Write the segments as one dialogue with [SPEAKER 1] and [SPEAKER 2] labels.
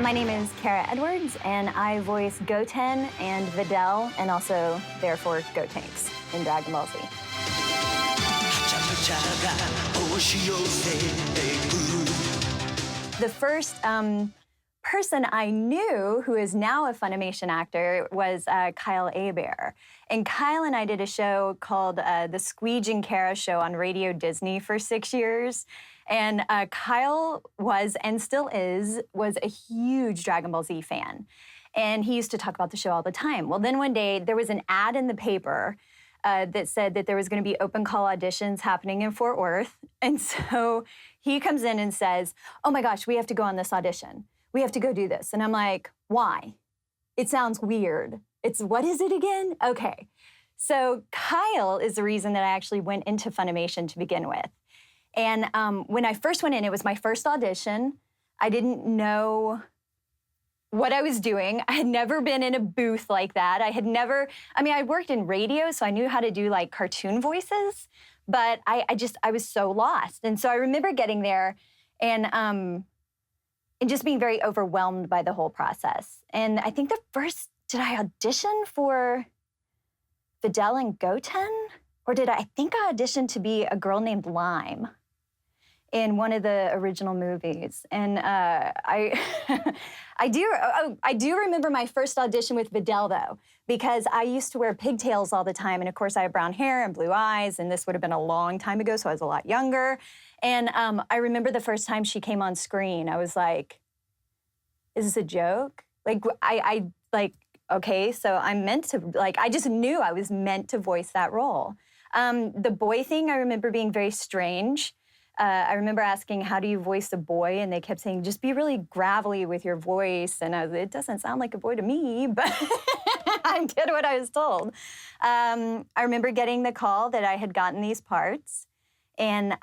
[SPEAKER 1] My name is Kara Edwards, and I voice Goten and Videl, and also, therefore, Gotenks in Dragon Ball Z. The first person I knew who is now a Funimation actor was Kyle Hebert. And Kyle and I did a show called The Squeege and Kara Show on Radio Disney for 6 years. And Kyle was, and still is, was a huge Dragon Ball Z fan. And he used to talk about the show all the time. Well, then one day, there was an ad in the paper that said that there was going to be open call auditions happening in Fort Worth. And so he comes in and says, oh my gosh, we have to go on this audition. We have to go do this. And I'm like, why? It sounds weird. What is it again? Okay. So Kyle is the reason that I actually went into Funimation to begin with. And when I first went in, it was my first audition. I didn't know what I was doing. I had never been in a booth like that. I worked in radio, so I knew how to do like cartoon voices, but I was so lost. And so I remember getting there and just being very overwhelmed by the whole process. And I think did I audition for Videl and Goten? Or I think I auditioned to be a girl named Lime in one of the original movies. And I do remember my first audition with Videl, though, because I used to wear pigtails all the time. And of course, I have brown hair and blue eyes, and this would have been a long time ago, so I was a lot younger. And I remember the first time she came on screen, I was like, is this a joke? Okay, so I'm meant to, I just knew I was meant to voice that role. The boy thing, I remember being very strange. I remember asking, how do you voice a boy? And they kept saying, just be really gravelly with your voice. And it doesn't sound like a boy to me, but I did what I was told. I remember getting the call that I had gotten these parts. And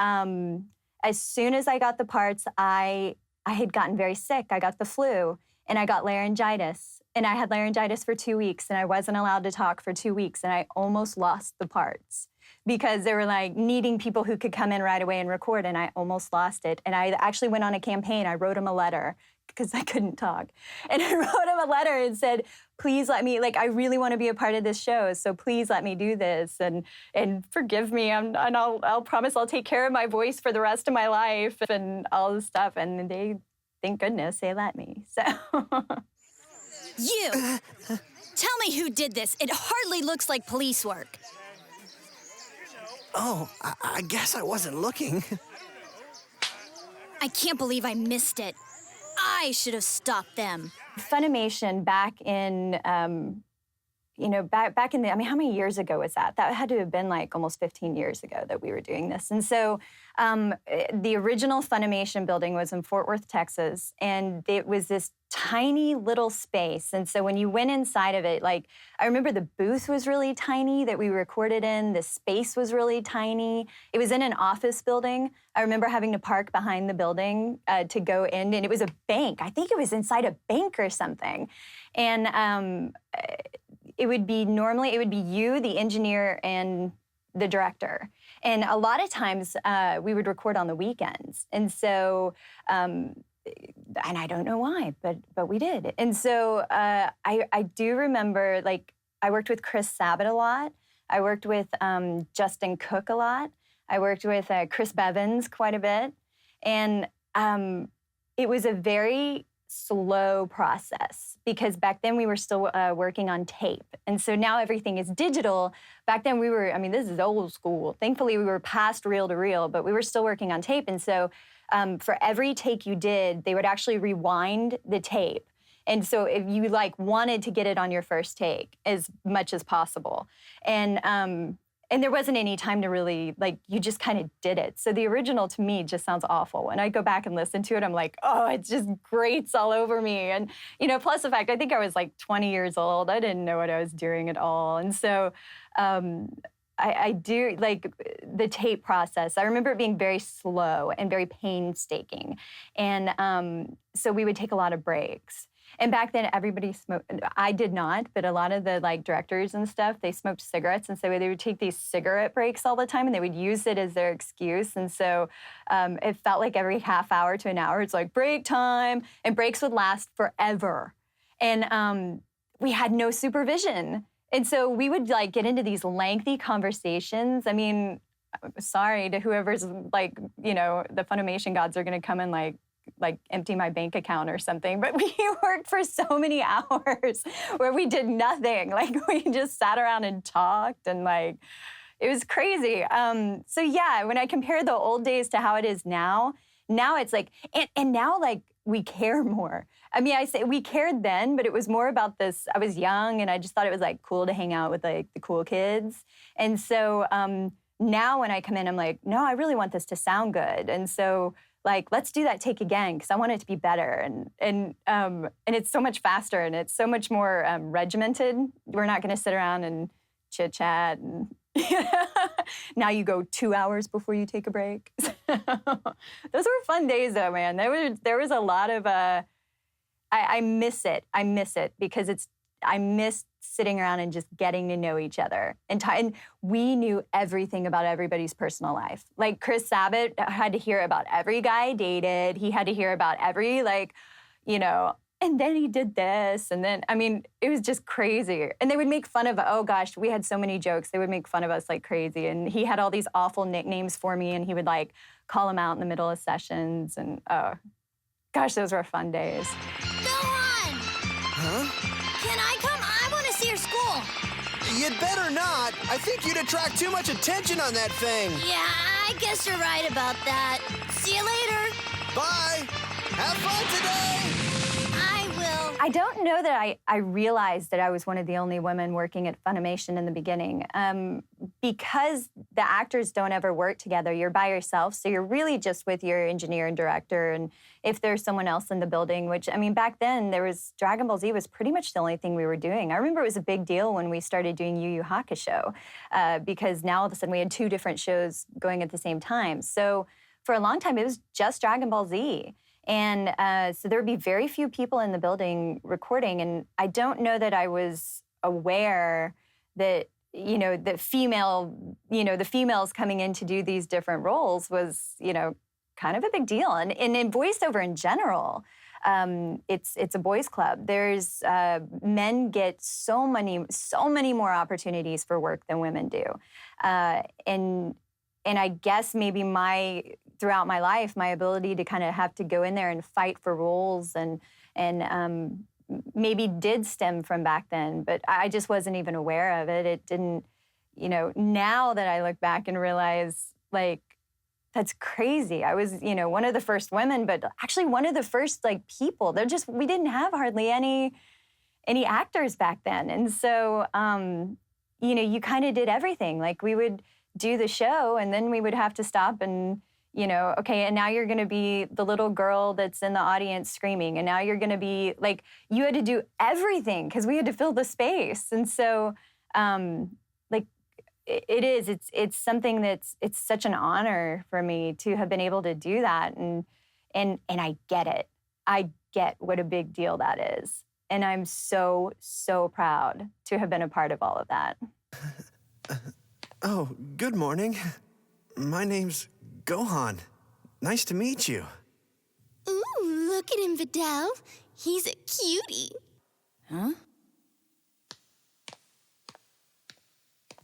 [SPEAKER 1] as soon as I got the parts, I had gotten very sick. I got the flu, and I got laryngitis. And I had laryngitis for 2 weeks, and I wasn't allowed to talk for 2 weeks, and I almost lost the parts because they were needing people who could come in right away and record, and I almost lost it. And I actually went on a campaign. I wrote him a letter because I couldn't talk. And I wrote him a letter and said, please let me, I really want to be a part of this show, so please let me do this, and forgive me, and I'll promise I'll take care of my voice for the rest of my life, and all this stuff. And they, thank goodness, they let me, so.
[SPEAKER 2] You! Tell me who did this. It hardly looks like police work.
[SPEAKER 3] Oh, I guess I wasn't looking.
[SPEAKER 2] I can't believe I missed it. I should have stopped them.
[SPEAKER 1] Funimation back in, back in the, how many years ago was that? That had to have been almost 15 years ago that we were doing this. And so the original Funimation building was in Fort Worth, Texas, and it was this tiny little space. And so when you went inside of it, I remember the booth was really tiny that we recorded in. The space was really tiny. It was in an office building. I remember having to park behind the building to go in, and it was a bank. I think it was inside a bank or something. And it would be you, the engineer, and the director. And a lot of times we would record on the weekends. And so, and I don't know why, but we did. And so I do remember, I worked with Chris Sabat a lot. I worked with Justin Cook a lot. I worked with Chris Bevins quite a bit. And it was a very slow process because back then we were still working on tape. And so now everything is digital. Back then we were, this is old school. Thankfully we were past reel to reel, but we were still working on tape. And so for every take you did, they would actually rewind the tape. And so if you wanted to get it on your first take as much as possible. And there wasn't any time to really, you just kind of did it. So the original to me just sounds awful. When I go back and listen to it, I'm like, oh, it just grates all over me. And, plus the fact, I think I was 20 years old. I didn't know what I was doing at all. And so I do, the tape process, I remember it being very slow and very painstaking. And so we would take a lot of breaks. And back then, everybody smoked. I did not, but a lot of the like directors and stuff, they smoked cigarettes, and so they would take these cigarette breaks all the time, and they would use it as their excuse. And so it felt like every half hour to an hour, it's like break time, and breaks would last forever. And we had no supervision, and so we would like get into these lengthy conversations. I mean, sorry to whoever's like, the Funimation gods are going to come and like empty my bank account or something. But we worked for so many hours where we did nothing. Like we just sat around and talked, and like it was crazy. So yeah, when I compare the old days to how it is now it's like, and now like we care more. I mean, I say we cared then, but it was more about this. I was young and I just thought it was like cool to hang out with like the cool kids. And so now when I come in, I'm like, no, I really want this to sound good. And so like, let's do that take again, because I want it to be better. And it's so much faster and it's so much more regimented. We're not going to sit around and chit chat. And now you go 2 hours before you take a break. Those were fun days, though, man. There was a lot of. I miss it. I miss it because I miss sitting around and just getting to know each other. And we knew everything about everybody's personal life. Like Chris Sabat had to hear about every guy I dated. He had to hear about every and then he did this. And then, I mean, it was just crazy. And they would make fun of, oh gosh, we had so many jokes. They would make fun of us like crazy. And he had all these awful nicknames for me, and he would like call them out in the middle of sessions. And oh, gosh, those were fun days.
[SPEAKER 2] Go on!
[SPEAKER 3] Huh?
[SPEAKER 2] Can I come? I want to see your school.
[SPEAKER 3] You'd better not. I think you'd attract too much attention on that thing.
[SPEAKER 2] Yeah, I guess you're right about that. See you later.
[SPEAKER 3] Bye. Have fun today.
[SPEAKER 2] I will.
[SPEAKER 1] I don't know that I realized that I was one of the only women working at Funimation in the beginning. Because the actors don't ever work together, you're by yourself, so you're really just with your engineer and director, and if there's someone else in the building, which, I mean, back then, Dragon Ball Z was pretty much the only thing we were doing. I remember it was a big deal when we started doing Yu Yu Hakusho, because now all of a sudden we had 2 different shows going at the same time. So for a long time, it was just Dragon Ball Z. And so there would be very few people in the building recording. And I don't know that I was aware that, the females coming in to do these different roles was, kind of a big deal. And in voiceover in general, it's a boys' club. There's men get so many more opportunities for work than women do. And I guess maybe throughout my life, my ability to kind of have to go in there and fight for roles and maybe did stem from back then, but I just wasn't even aware of it. It didn't, now that I look back and realize, like, that's crazy. I was, one of the first women, but actually one of the first, like, people. We didn't have hardly any actors back then. And so, you kind of did everything. Like, we would do the show, and then we would have to stop and, okay, and now you're going to be the little girl that's in the audience screaming, and now you're going to be, like, you had to do everything because we had to fill the space. And so, it's something it's such an honor for me to have been able to do that, and I get it. I get what a big deal that is, and I'm so, so proud to have been a part of all of that.
[SPEAKER 3] Oh, good morning. My name's Gohan. Nice to meet you.
[SPEAKER 2] Ooh, look at him, Vidal. He's a cutie.
[SPEAKER 4] Huh?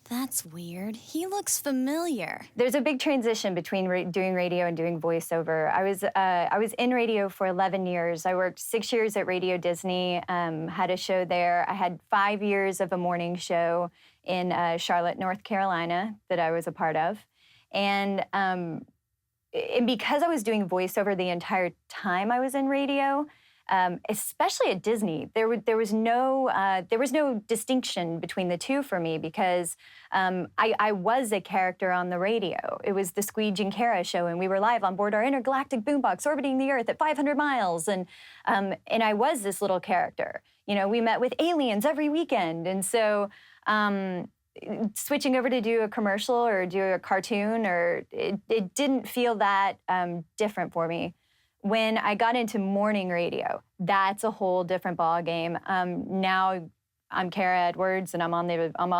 [SPEAKER 4] That's weird. He looks familiar.
[SPEAKER 1] There's a big transition between doing radio and doing voiceover. I was in radio for 11 years. I worked 6 years at Radio Disney, had a show there. I had 5 years of a morning show in Charlotte, North Carolina, that I was a part of. And because I was doing voiceover the entire time I was in radio, especially at Disney, there was no distinction between the two for me, because I was a character on the radio. It was the Squeege and Kara show, and we were live on board our intergalactic boombox orbiting the Earth at 500 miles, and I was this little character. We met with aliens every weekend, and so switching over to do a commercial or do a cartoon, it didn't feel that different for me. When I got into morning radio, that's a whole different ballgame. Now I'm Kara Edwards, and I'm on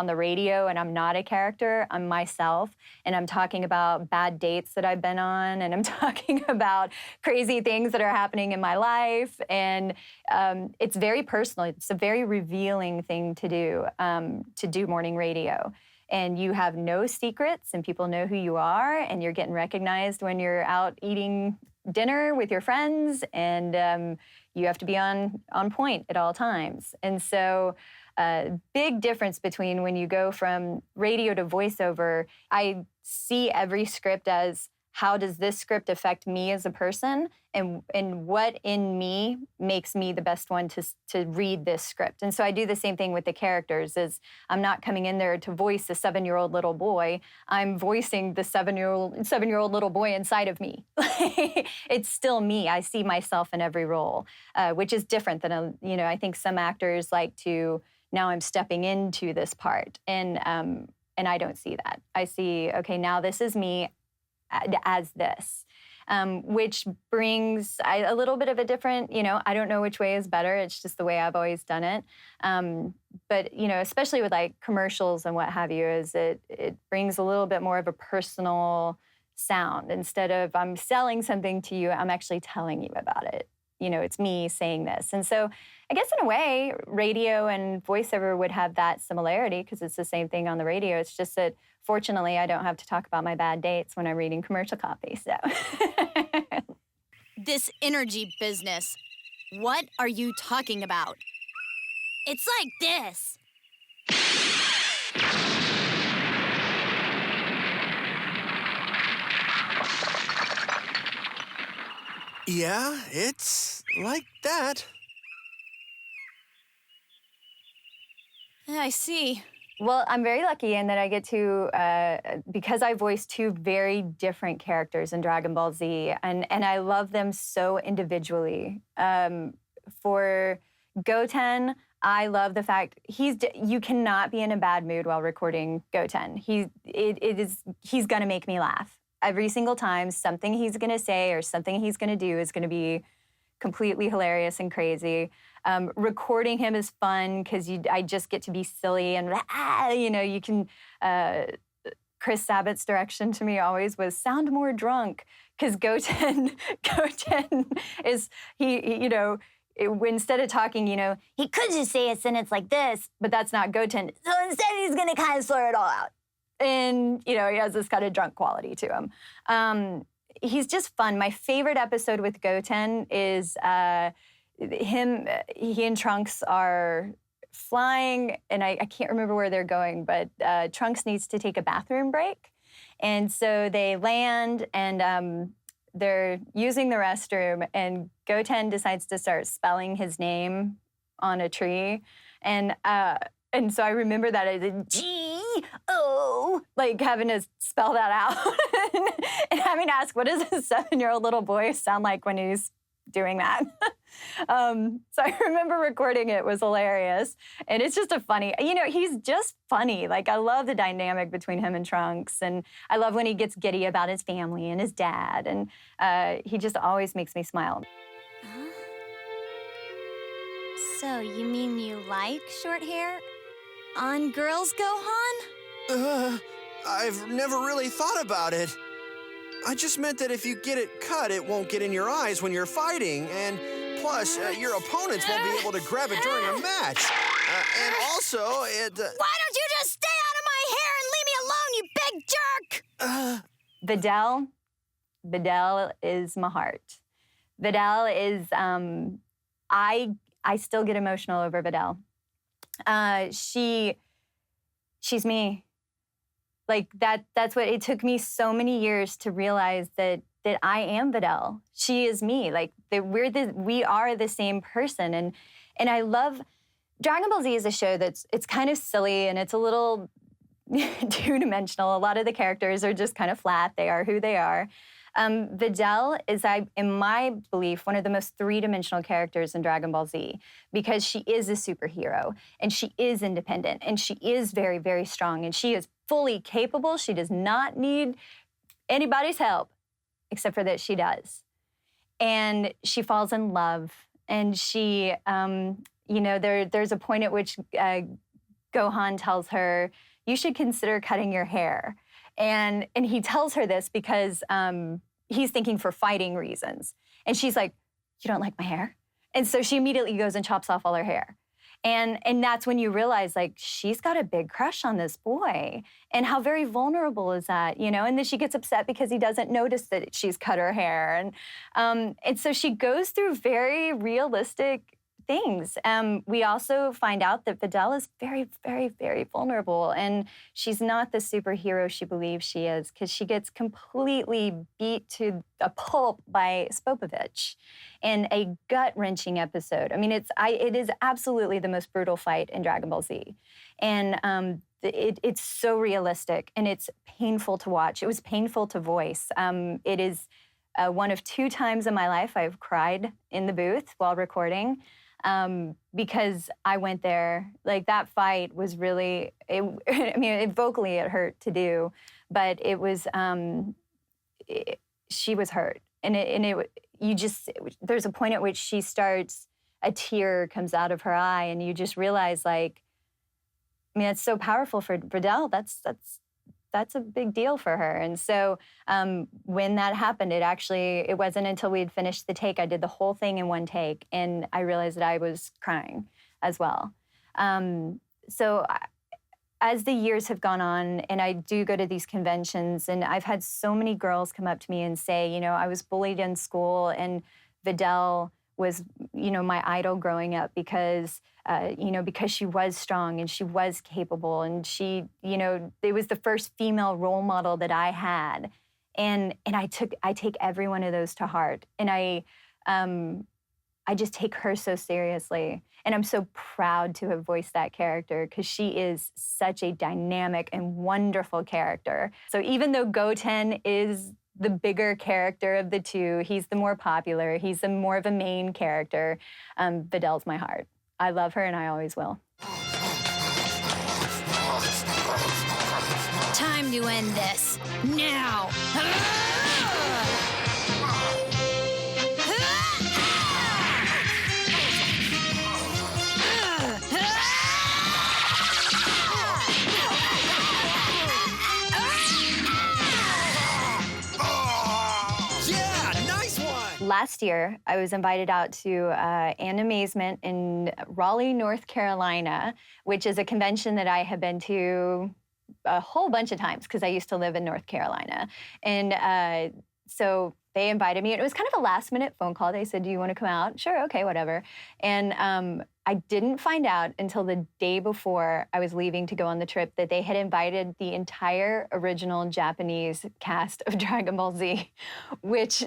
[SPEAKER 1] the radio, and I'm not a character. I'm myself, and I'm talking about bad dates that I've been on, and I'm talking about crazy things that are happening in my life, and it's very personal. It's a very revealing thing to do morning radio. And you have no secrets, and people know who you are, and you're getting recognized when you're out eating dinner with your friends, and you have to be on point at all times. And so big difference between when you go from radio to voiceover. I see every script as, how does this script affect me as a person, and what in me makes me the best one to read this script. And so I do the same thing with the characters. Is I'm not coming in there to voice a 7-year-old little boy. I'm voicing the 7-year-old little boy inside of me. It's still me. I see myself in every role, which is different than I think some actors like to, now I'm stepping into this part, and I don't see that. I see, okay, now this is me as this, which brings a little bit of a different, I don't know which way is better. It's just the way I've always done it. But, especially with like commercials and what have you, is it brings a little bit more of a personal sound. Instead of I'm selling something to you, I'm actually telling you about it. It's me saying this. And so I guess in a way, radio and voiceover would have that similarity, because it's the same thing on the radio. It's just that fortunately, I don't have to talk about my bad dates when I'm reading commercial copy, so.
[SPEAKER 2] This energy business, what are you talking about? It's like this.
[SPEAKER 3] Yeah, it's like that.
[SPEAKER 2] I see.
[SPEAKER 1] Well, I'm very lucky in that I get to, because I voice two very different characters in Dragon Ball Z, and I love them so individually. For Goten, I love the fact you cannot be in a bad mood while recording Goten. He's gonna make me laugh. Every single time, something he's gonna say or something he's gonna do is gonna be completely hilarious and crazy. Recording him is fun because I just get to be silly and you can. Chris Sabat's direction to me always was sound more drunk, because Goten is instead of talking, he could just say a sentence like this, but that's not Goten. So instead, he's gonna kind of slur it all out, and he has this kind of drunk quality to him. He's just fun. My favorite episode with Goten is he and Trunks are flying, and I can't remember where they're going, but Trunks needs to take a bathroom break. And so they land, and they're using the restroom, and Goten decides to start spelling his name on a tree. And so I remember that as a G-O, like having to spell that out and having to ask, what does a 7-year-old little boy sound like when he's doing that? So I remember recording it. Was hilarious. And it's just he's just funny. Like, I love the dynamic between him and Trunks. And I love when he gets giddy about his family and his dad. And he just always makes me smile.
[SPEAKER 2] Huh? So you mean you like short hair on girls, Gohan?
[SPEAKER 3] I've never really thought about it. I just meant that if you get it cut, it won't get in your eyes when you're fighting, and plus, your opponents won't be able to grab it during a match. And also,
[SPEAKER 2] Why don't you just stay out of my hair and leave me alone, you big jerk?
[SPEAKER 1] Videl is my heart. Videl is, I still get emotional over Videl. She's me. Like, that's what it took me so many years to realize, that I am Videl. She is me. Like, we are the same person. And I love Dragon Ball Z is a show it's kind of silly, and it's a little two-dimensional. A lot of the characters are just kind of flat. They are who they are. Videl is, in my belief, one of the most three-dimensional characters in Dragon Ball Z, because she is a superhero, and she is independent, and she is very, very strong, and she is fully capable. She does not need anybody's help, except for that she does. and she falls in love. And she, there's a point at which Gohan tells her, "You should consider cutting your hair." And he tells her this because he's thinking for fighting reasons. And she's like, "You don't like my hair?" And so she immediately goes and chops off all her hair. And that's when you realize, like, she's got a big crush on this boy. And how very vulnerable is that, you know? And then she gets upset because he doesn't notice that she's cut her hair. And so she goes through very realistic things. We also find out that Videl is very, very, very vulnerable. And she's not the superhero she believes she is, because she gets completely beat to a pulp by Spopovich in a gut-wrenching episode. I mean, it is absolutely the most brutal fight in Dragon Ball Z. And it's so realistic, and it's painful to watch. It was painful to voice. It is one of 2 times in my life I've cried in the booth while recording. Because I went there. Like, that fight was really, vocally it hurt to do, but it was, she was hurt. There's a point at which she starts, a tear comes out of her eye, and you just realize, like, it's so powerful for Videl. That's a big deal for her. And so when that happened, it wasn't until we had finished the take, I did the whole thing in one take, and I realized that I was crying as well. As the years have gone on, and I do go to these conventions, and I've had so many girls come up to me and say, I was bullied in school, and Videl was, my idol growing up because she was strong and she was capable, and she, it was the first female role model that I had. And I take every one of those to heart. And I just take her so seriously. And I'm so proud to have voiced that character, because she is such a dynamic and wonderful character. So even though Goten is the bigger character of the two, he's the more popular, he's the more of a main character, Videl's my heart. I love her, and I always will.
[SPEAKER 2] Time to end this. Now!
[SPEAKER 1] Last year, I was invited out to Animazement in Raleigh, North Carolina, which is a convention that I have been to a whole bunch of times because I used to live in North Carolina. And so they invited me. It was kind of a last-minute phone call. They said, "Do you want to come out?" Sure, okay, whatever. And I didn't find out until the day before I was leaving to go on the trip that they had invited the entire original Japanese cast of Dragon Ball Z, which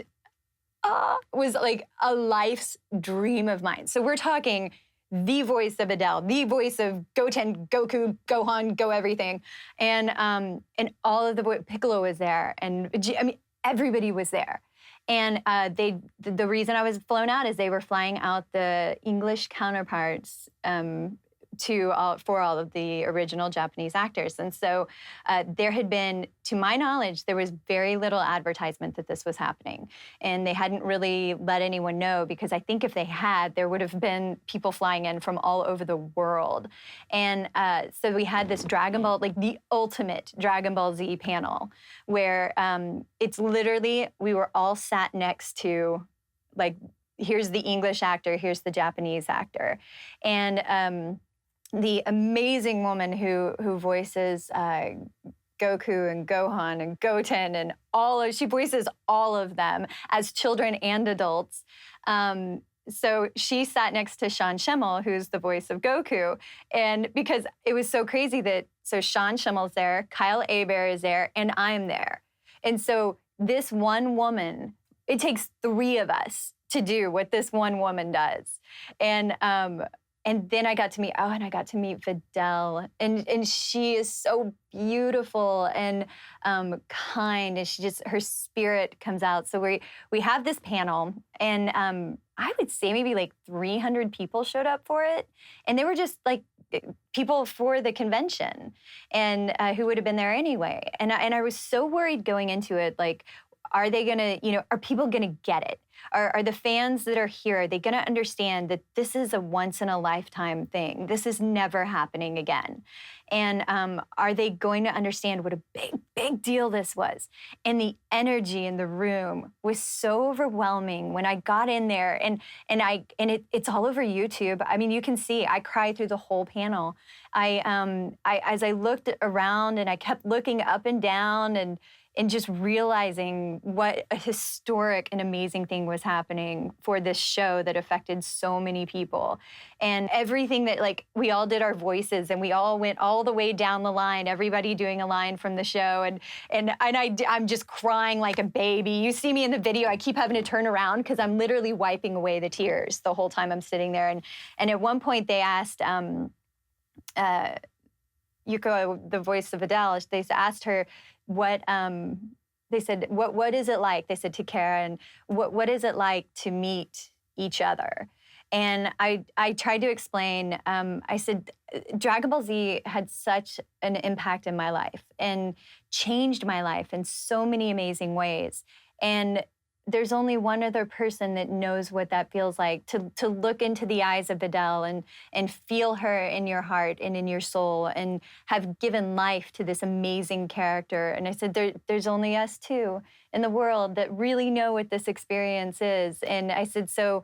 [SPEAKER 1] was like a life's dream of mine. So we're talking the voice of Videl, the voice of Goten, Goku, Gohan, Go Everything. And all of Piccolo was there. And everybody was there. And the reason I was flown out is they were flying out the English counterparts for all of the original Japanese actors. And so there had been, to my knowledge, there was very little advertisement that this was happening. And they hadn't really let anyone know, because I think if they had, there would have been people flying in from all over the world. And so we had this Dragon Ball, like the ultimate Dragon Ball Z panel, where it's literally, we were all sat next to, like, here's the English actor, here's the Japanese actor. And the amazing woman who voices Goku and Gohan and Goten and she voices all of them as children and adults. So she sat next to Sean Schemmel, who's the voice of Goku. And because it was so crazy so Sean Schemmel's there, Kyle Hebert is there, and I'm there. And so this one woman, it takes 3 of us to do what this one woman does. And then I got to meet Videl, and she is so beautiful and kind, and her spirit comes out. So we have this panel, and I would say maybe like 300 people showed up for it, and they were just like people for the convention, and who would have been there anyway. And I was so worried going into it, like, are they gonna, are people gonna get it? Are the fans that are here, are they going to understand that this is a once-in-a-lifetime thing? This is never happening again. And are they going to understand what a big, big deal this was? And the energy in the room was so overwhelming when I got in there, and it's all over YouTube. I mean, you can see I cried through the whole panel. As I looked around and I kept looking up and down and just realizing what a historic and amazing thing was happening for this show that affected so many people. And everything that, like, we all did our voices and we all went all the way down the line, everybody doing a line from the show. I'm just crying like a baby. You see me in the video, I keep having to turn around because I'm literally wiping away the tears the whole time I'm sitting there. And at one point they asked Yuko, the voice of Adele, they asked her, they said, what is it like? They said to Kara, and what is it like to meet each other? And I tried to explain, I said, Dragon Ball Z had such an impact in my life and changed my life in so many amazing ways. And there's only one other person that knows what that feels like, to look into the eyes of Adele and feel her in your heart and in your soul and have given life to this amazing character. And I said, there's only us two in the world that really know what this experience is. And I said, so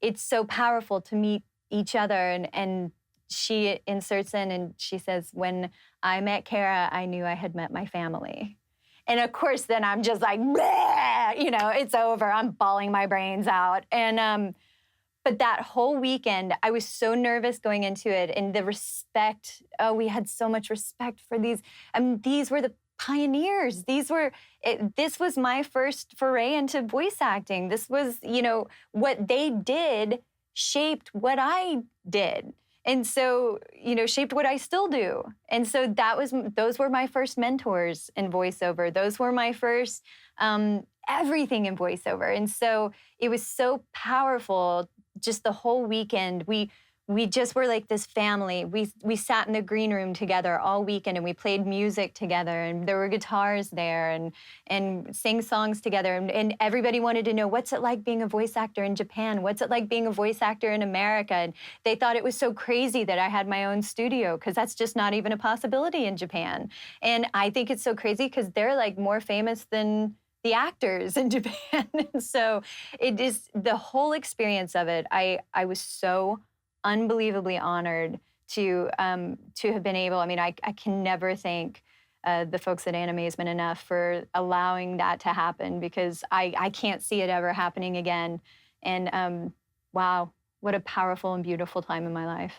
[SPEAKER 1] it's so powerful to meet each other. And she inserts in and she says, when I met Kara, I knew I had met my family. And of course, then I'm just like, it's over. I'm bawling my brains out. And but that whole weekend, I was so nervous going into it, and the respect. Oh, we had so much respect for these. I mean, these were the pioneers. This was my first foray into voice acting. This was, what they did shaped what I did. And so, shaped what I still do. And so those were my first mentors in voiceover. Those were my first everything in voiceover. And so it was so powerful, just the whole weekend. We just were like this family. We sat in the green room together all weekend and we played music together, and there were guitars there and sang songs together. And everybody wanted to know, what's it like being a voice actor in Japan? What's it like being a voice actor in America? And they thought it was so crazy that I had my own studio, because that's just not even a possibility in Japan. And I think it's so crazy because they're like more famous than the actors in Japan. And so it is the whole experience of it. I was so unbelievably honored to have been able. I mean, I can never thank the folks at Animazement enough for allowing that to happen, because I can't see it ever happening again. And wow, what a powerful and beautiful time in my life.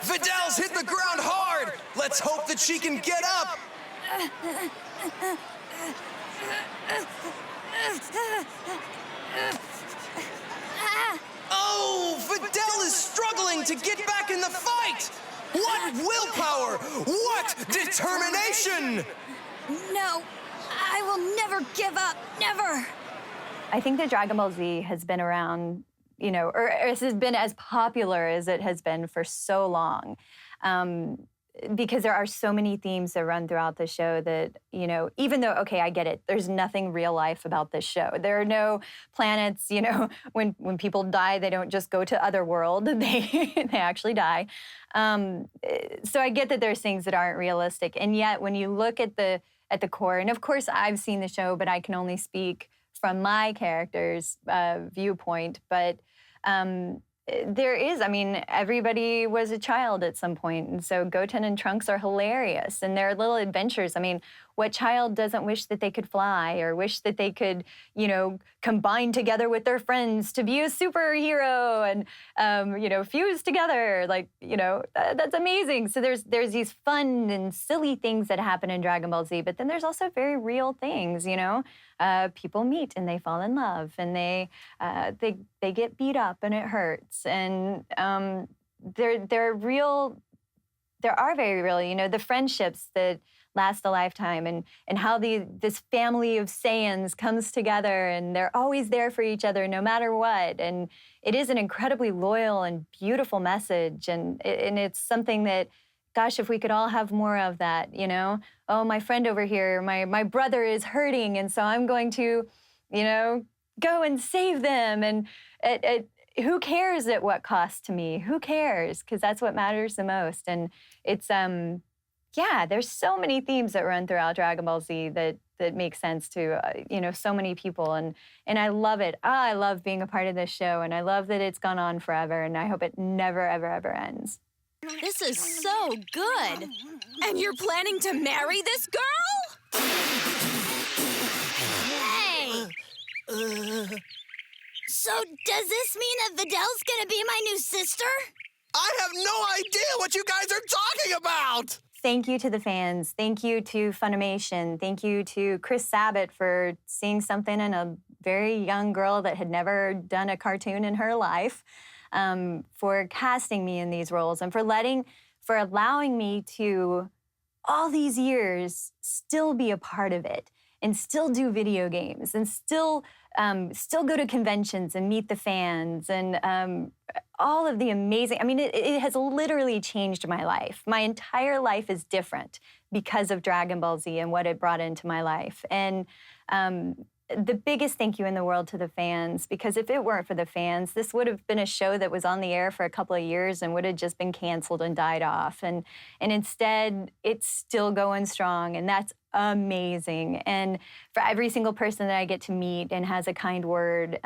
[SPEAKER 3] Vidal's hit the ground hard! Let's hope that she can get up! Oh, Vidal is struggling to get back in the fight! What willpower! What determination!
[SPEAKER 4] No, I will never give up, never!
[SPEAKER 1] I think that Dragon Ball Z has been around, or it has been as popular as it has been for so long. Because there are so many themes that run throughout the show that, even though, okay, I get it, there's nothing real life about this show. There are no planets, when people die, they don't just go to otherworld, they actually die. So I get that there's things that aren't realistic. And yet when you look at the core, and of course I've seen the show, but I can only speak from my character's viewpoint, but there is, everybody was a child at some point. And so Goten and Trunks are hilarious. And their little adventures. What child doesn't wish that they could fly or wish that they could, combine together with their friends to be a superhero and, fuse together? That's amazing. So there's these fun and silly things that happen in Dragon Ball Z. But then there's also very real things, people meet and they fall in love and they get beat up and it hurts. And there are real there are very real. You know, the friendships that last a lifetime, and how this family of Saiyans comes together, and they're always there for each other no matter what. And it is an incredibly loyal and beautiful message, and it's something that, gosh, if we could all have more of that, you know? Oh, my friend over here, my brother is hurting, and so I'm going to, you know, go and save them. And who cares at what cost to me? Who cares? Because that's what matters the most. And it's yeah, there's so many themes that run throughout Dragon Ball Z that make sense to you know, so many people, and I love it. I love being a part of this show, and I love that it's gone on forever, and I hope it never ever ever ends.
[SPEAKER 2] This is so good. And you're planning to marry this girl? Hey!
[SPEAKER 4] So does this mean that Vidal's gonna be my new sister?
[SPEAKER 3] I have no idea what you guys are talking about!
[SPEAKER 1] Thank you to the fans. Thank you to Funimation. Thank you to Chris Sabat for seeing something in a very young girl that had never done a cartoon in her life, for casting me in these roles, and for allowing me to, all these years, still be a part of it, and still do video games, and still go to conventions and meet the fans, and all of the amazing, I mean, it has literally changed my life. My entire life is different because of Dragon Ball Z and what it brought into my life. And the biggest thank you in the world to the fans, because if it weren't for the fans, this would have been a show that was on the air for a couple of years and would have just been canceled and died off. And instead, it's still going strong, and that's amazing. And for every single person that I get to meet and has a kind word,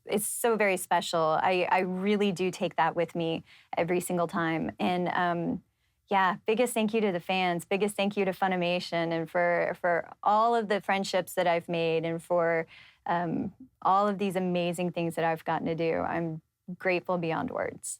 [SPEAKER 1] it's so very special. I really do take that with me every single time. And yeah, biggest thank you to the fans, biggest thank you to Funimation, and for all of the friendships that I've made, and for all of these amazing things that I've gotten to do. I'm grateful beyond words.